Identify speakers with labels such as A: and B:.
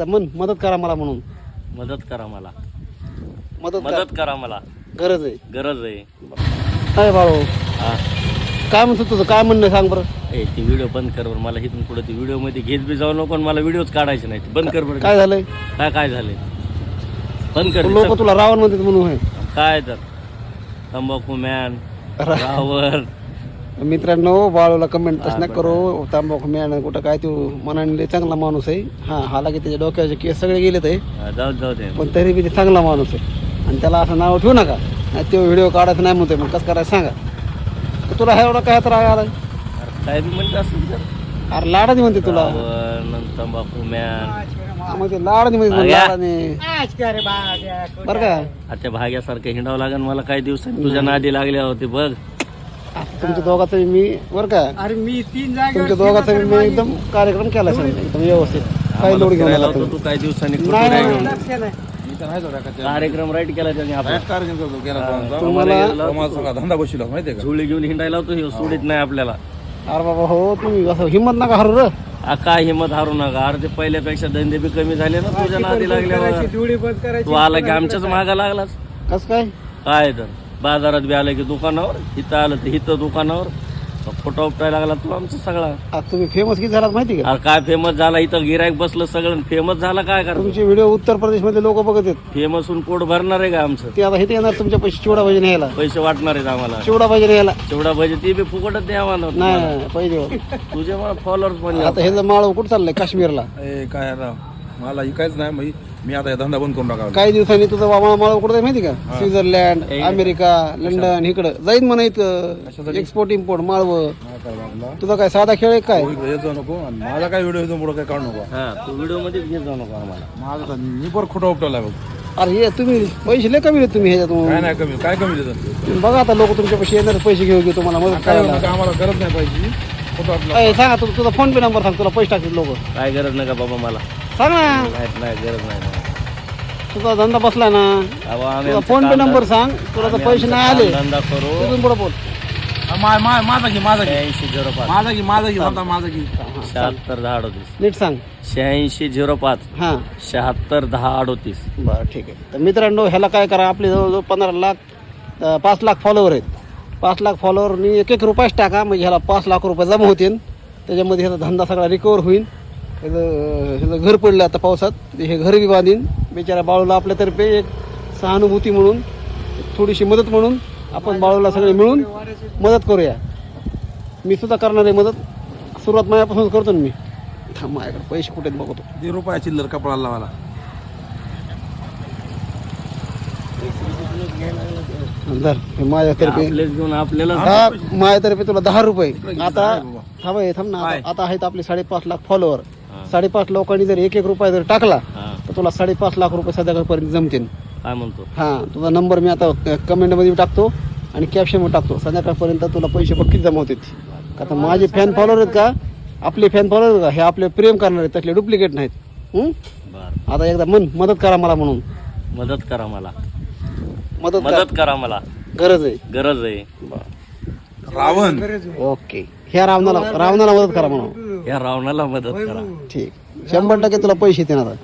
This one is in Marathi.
A: मन मदत करा मला म्हणून
B: मदत करा मला,
A: मदत
B: करा मला,
A: गरज आहे.
B: गरज आहे.
A: काय बाळू
B: हा
A: काय म्हणतो तुझं काय म्हणणं आहे सांग बरं.
B: ए ती व्हिडिओ बंद कर बरं. मला इथून पुढे ती व्हिडिओ मध्ये घेत बी जाऊ नको आणि मला व्हिडिओच काढायचे नाही. बंद कर बरं.
A: काय झालंय
B: काय झालंय बंद कर.
A: लोक तुला रावण म्हणतात म्हणून होय.
B: काय तर तंबाखू मॅन रावण.
A: मित्रांनो बाळूला कमेंट तसं नाही करू. तांबाखू मॅन कुठं काय तू मनाने चांगला माणूस आहे. हा हाला की त्याच्या डोक्याचे केस सगळे गेलेत आहे
B: जाऊ दे.
A: पण तरी बी ते चांगला माणूस आहे आणि त्याला असं नाव ठेवू नका. नाही तो व्हिडिओ काढायचा नाही म्हणतोय. मग कसं करायचं सांगा. तर तुला ह्या एवढा काय तर आला
B: काय बी म्हणत असेल तर
A: अरे लाडानी म्हणते तुला.
B: रावण तंबाखू मॅन
A: मग ते लाडानी म्हणते लाडाने बरं का.
B: आता भाग्यासारखं हिंडावं लागेल मला काही दिवसांनी. तुझ्या नादी लागल्या होते बघ.
A: तुमच्या दोघांचा मी बरं का.
C: अरे मी 3 जागा
A: तुमच्या दोघांचा मी एकदम कार्यक्रम केला सर एकदम व्यवस्थित. काही लोड घेऊन आला
B: तू काही दिवसांनी कार्यक्रम राईट केला त्याने आपण.
A: तुम्हाला
C: धंदा बसला माहितीये का.
B: झुळी घेऊन हिंडायला होतो हे सोडित नाही आपल्याला.
A: अरे बाबा हो तुम्ही असं हिंमत नका हरू र.
B: काय हिंमत हारू नका. अरे ते पहिल्यापेक्षा धंदे बी कमी झाले ना तुझ्या नादी लागल्यावर.
C: जुडी बंद करायची.
B: तू आला की आमच्याच मागा लागलास.
A: कसं काय
B: काय तर बाजारात बी आलं की दुकानावर, इथं आलं तर इथं दुकानावर फोटो उपटायला लागला तू आमचा सगळा.
A: आता तुम्ही फेमस किती झालात माहिती का.
B: अरे काय फेमस झाला इथं गिरायक बसलं सगळं फेमस झाला. काय करा
A: तुमचे व्हिडिओ उत्तर प्रदेश मध्ये लोक बघत आहेत.
B: फेमस होऊन पोट भरणार आहे का आमचं.
A: ते आता इथे येणार तुमच्या पैसे चिवडा भाजी न्यायला.
B: पैसे वाटणार आहेत आम्हाला.
A: चिवडा भाजी न्यायला
B: चिवडा पाहिजे ते बी फुकटच द्यावा ना.
A: नाही पैसे
B: तुझे मला फॉलोअर्स पण
A: आता हे माळ कुठं चाललंय काश्मीरला.
C: काय आता मला ही काहीच नाही. मी आता धंदा बंद करून टाकावा. काही
A: काही दिवसांनी तुझा माळ कुठं आहे माहिती का. स्वित्झर्लंड अमेरिका लंडन इकडं जाईन म्हणा. इथं एक्सपोर्ट इम्पोर्ट माळव. तुझा काय साधा खेळ आहे काय.
C: येत जाऊ नको. माझा काय व्हिडिओ इथून पुढे काय काढू नको.
B: हा तू व्हिडिओ मध्ये घेत जाऊ नको आम्हाला.
C: माझा मी पण खोटा उपटवलाय बघ.
A: अरे हे तुम्ही पैसे लय कमी देत तुम्ही ह्याच्यातून.
C: काय नाही कमी. काय कमी देतात
A: बघा आता लोक तुमच्या पैसे येणार पैसे घेऊ तुम्हाला मदत
C: काय
A: करायला.
C: आम्हाला गरज नाही पाहिजे. खोटं आपलं
A: अय, सांगा तुझा फोन पे नंबर सांग. तुला पैसे टाकतील लोक.
B: काय गरज नका बाबा मला.
A: सांग ना
B: नाही गरज नाही.
A: तुझा धंदा बसला ना.
B: अहो, आम्ही
A: तुझा फोन पे नंबर सांग. तुला तर पैसे नाही आले
B: धंदा करू.
A: तिथून पुढे बोल.
C: माझा घे
B: 8605
C: माझा घे माझा घे
B: 761038.
A: नीट सांग.
B: 8605
A: हां
B: 761038.
A: बरं ठीक आहे. तर मित्रांनो ह्याला काय करा. आपले जवळजवळ 15 लाख 5 लाख फॉलोवर आहेत. 5 लाख फॉलोवरनी एक रुपयाच टाका. म्हणजे ह्याला 5 लाख रुपये जमा होतील. त्याच्यामध्ये ह्याचा धंदा सगळा रिकवर होईल. ह्याचं घर पडलं आता पावसात. हे घर बी बांधीन. बिचारा बाळूला आपल्यातर्फे एक सहानुभूती म्हणून थोडीशी मदत म्हणून आपण बाळूला सगळे मिळून मदत करूया. मी सुद्धा करणार आहे मदत. सुरुवात माझ्यापासून करतो ना मी. थांब माझ्याकडे पैसे कुठे बघतो.
C: 2 रुपया चिल्लर कपडाला लावायला.
A: धर हे माझ्यातर्फे.
B: आपलेच घेऊन आपल्याला
A: हा माझ्यातर्फे तुला 10 रुपये. आता थांब ना. आता आहेत आपले 5.5 लाख फॉलोअर. 5.5 लोकांनी जर 1 रुपया जर टाकला
B: हा,
A: तर तुला 5.5 लाख रुपये संध्याकाळपर्यंत जमतील.
B: काय म्हणतो.
A: हां तुझा नंबर मी आता कमेंटमध्ये टाकतो आणि कॅप्शनमध्ये टाकतो. संध्याकाळपर्यंत तुला पैसे बक्कीच जमा होतील. का तर माझे फॅन फॉलोअर आहेत का. आपले फॅन फॉलोअर आहेत का हे आपले प्रेम करणार आहेत. त्यातले डुप्लिकेट नाहीत.
B: बर
A: आता एकदा मदत करा मला म्हणून.
B: मदत करा मला,
A: मदत
B: करा मला,
A: गरज आहे.
B: गरज आहे.
C: रावण
A: ओके. ह्या रावणाला मदत करा म्हणून.
B: या रावणाला मदत करा.
A: ठीक 100% तुला पैसे येतील आता.